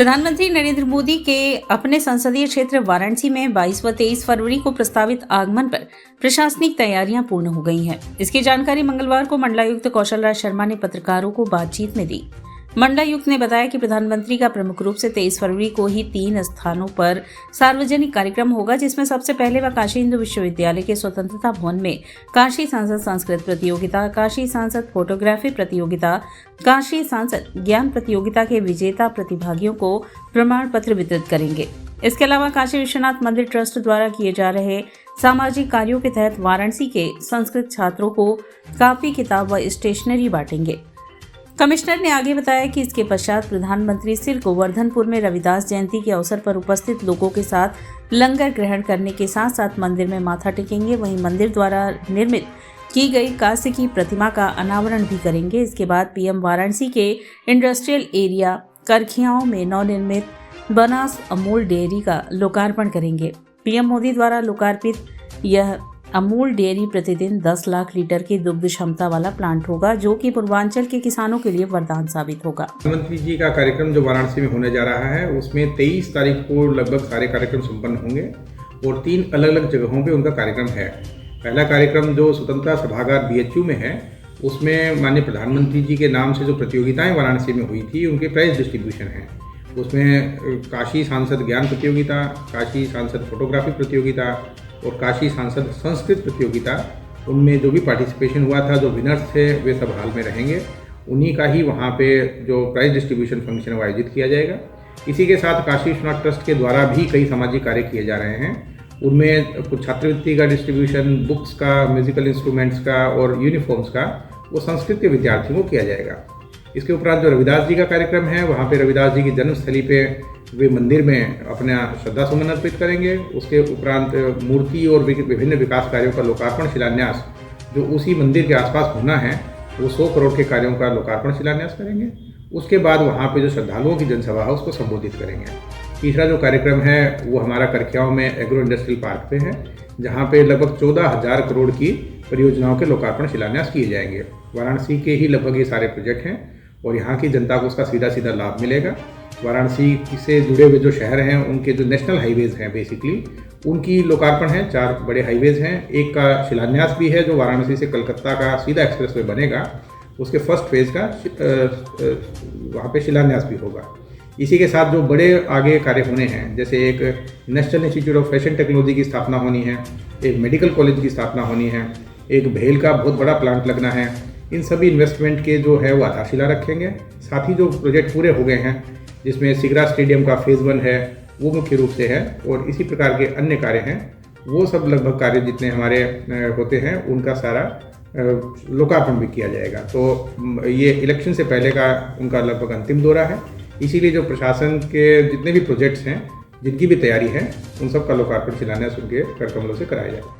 प्रधानमंत्री नरेंद्र मोदी के अपने संसदीय क्षेत्र वाराणसी में 22 व 23 फरवरी को प्रस्तावित आगमन पर प्रशासनिक तैयारियां पूर्ण हो गई हैं। इसकी जानकारी मंगलवार को मंडलायुक्त कौशल राज शर्मा ने पत्रकारों को बातचीत में दी। मंडलायुक्त ने बताया कि प्रधानमंत्री का प्रमुख रूप से 23 फरवरी को ही 3 स्थानों पर सार्वजनिक कार्यक्रम होगा, जिसमें सबसे पहले वह काशी हिंदू विश्वविद्यालय के स्वतंत्रता भवन में काशी सांसद संस्कृत प्रतियोगिता, काशी सांसद फोटोग्राफी प्रतियोगिता, काशी सांसद ज्ञान प्रतियोगिता के विजेता प्रतिभागियों को प्रमाण पत्र वितरित करेंगे। इसके अलावा काशी विश्वनाथ मंदिर ट्रस्ट द्वारा किए जा रहे सामाजिक कार्यों के तहत वाराणसी के संस्कृत छात्रों को कापी, किताब व स्टेशनरी बांटेंगे। कमिश्नर ने आगे बताया कि इसके पश्चात प्रधानमंत्री सिर गोवर्धनपुर में रविदास जयंती के अवसर पर उपस्थित लोगों के साथ लंगर ग्रहण करने के साथ साथ मंदिर में माथा टेकेंगे। वहीं मंदिर द्वारा निर्मित की गई कांस्य की प्रतिमा का अनावरण भी करेंगे। इसके बाद पीएम वाराणसी के इंडस्ट्रियल एरिया करखियाओं में नवनिर्मित बनास अमूल डेयरी का लोकार्पण करेंगे। पीएम मोदी द्वारा लोकार्पित यह अमूल डेयरी प्रतिदिन 10 लाख लीटर की दुग्ध क्षमता वाला प्लांट होगा, जो कि पूर्वांचल के किसानों के लिए वरदान साबित होगा। प्रधानमंत्री जी का कार्यक्रम जो वाराणसी में होने जा रहा है, उसमें 23 तारीख को लगभग सारे कार्यक्रम संपन्न होंगे और 3 अलग अलग जगहों पे उनका कार्यक्रम है। पहला कार्यक्रम जो स्वतंत्रता सभागार BHU में है, उसमें माननीय प्रधानमंत्री जी के नाम से जो प्रतियोगिताएं वाराणसी में हुई थी, उनके प्राइज डिस्ट्रीब्यूशन है। उसमें काशी सांसद ज्ञान प्रतियोगिता, काशी सांसद फोटोग्राफी प्रतियोगिता और काशी सांसद संस्कृत प्रतियोगिता, उनमें जो भी पार्टिसिपेशन हुआ था, जो विनर्स थे, वे सब हाल में रहेंगे। उन्हीं का ही वहाँ पे जो प्राइज डिस्ट्रीब्यूशन फंक्शन वो आयोजित किया जाएगा। इसी के साथ काशी विश्वनाथ ट्रस्ट के द्वारा भी कई सामाजिक कार्य किए जा रहे हैं। उनमें कुछ छात्रवृत्ति का डिस्ट्रीब्यूशन, बुक्स का, म्यूजिकल इंस्ट्रूमेंट्स का और यूनिफॉर्म्स का वो संस्कृत के विद्यार्थियों को किया जाएगा। इसके उपरांत जो रविदास जी का कार्यक्रम है, वहाँ पे रविदास जी की जन्मस्थली पे वे मंदिर में अपना श्रद्धा सुमन अर्पित करेंगे। उसके उपरांत मूर्ति और विभिन्न विकास कार्यों का लोकार्पण शिलान्यास जो उसी मंदिर के आसपास होना है, वो 100 करोड़ के कार्यों का लोकार्पण शिलान्यास करेंगे। उसके बाद वहाँ पे जो श्रद्धालुओं की जनसभा है, उसको संबोधित करेंगे। तीसरा जो कार्यक्रम है वो हमारा करखियाओं में एग्रो इंडस्ट्रियल पार्क पे है, जहाँ पे लगभग 14,000 करोड़ की परियोजनाओं के लोकार्पण शिलान्यास किए जाएंगे। वाराणसी के ही लगभग ये सारे प्रोजेक्ट हैं और यहाँ की जनता को उसका सीधा सीधा लाभ मिलेगा। वाराणसी से जुड़े हुए जो शहर हैं, उनके जो नेशनल हाईवेज़ हैं, बेसिकली उनकी लोकार्पण है। 4 बड़े हाईवेज़ हैं। एक का शिलान्यास भी है जो वाराणसी से कलकत्ता का सीधा एक्सप्रेसवे बनेगा, उसके फर्स्ट फेज़ का वहाँ पे शिलान्यास भी होगा। इसी के साथ जो बड़े आगे कार्य होने हैं, जैसे एक national institute of fashion technology की स्थापना होनी है, एक मेडिकल कॉलेज की स्थापना होनी है, एक भेल का बहुत बड़ा प्लांट लगना है। इन सभी इन्वेस्टमेंट के जो है वो आधारशिला रखेंगे। साथ ही जो प्रोजेक्ट पूरे हो गए हैं, जिसमें सिगरा स्टेडियम का फेज़ 1 है, वो मुख्य रूप से है, और इसी प्रकार के अन्य कार्य हैं, वो सब लगभग कार्य जितने हमारे होते हैं, उनका सारा लोकार्पण भी किया जाएगा। तो ये इलेक्शन से पहले का उनका लगभग अंतिम दौरा है। इसीलिए जो प्रशासन के जितने भी प्रोजेक्ट्स हैं, जिनकी भी तैयारी है, उन सब का लोकार्पण शिलान्यास उनके कर कमलों से कराया जाएगा।